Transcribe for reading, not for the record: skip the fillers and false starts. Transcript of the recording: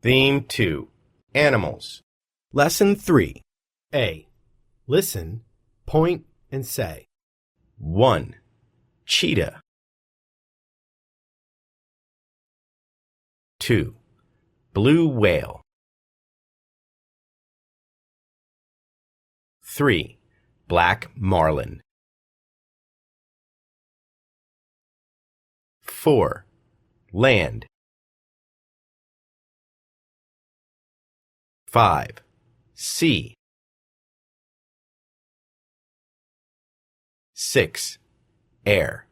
Theme 2, Animals. Lesson 3. A. Listen, point, and say. 1. Cheetah. 2. Blue whale. 3. Black marlin. 4. Land. 5. Sea. 6. Air.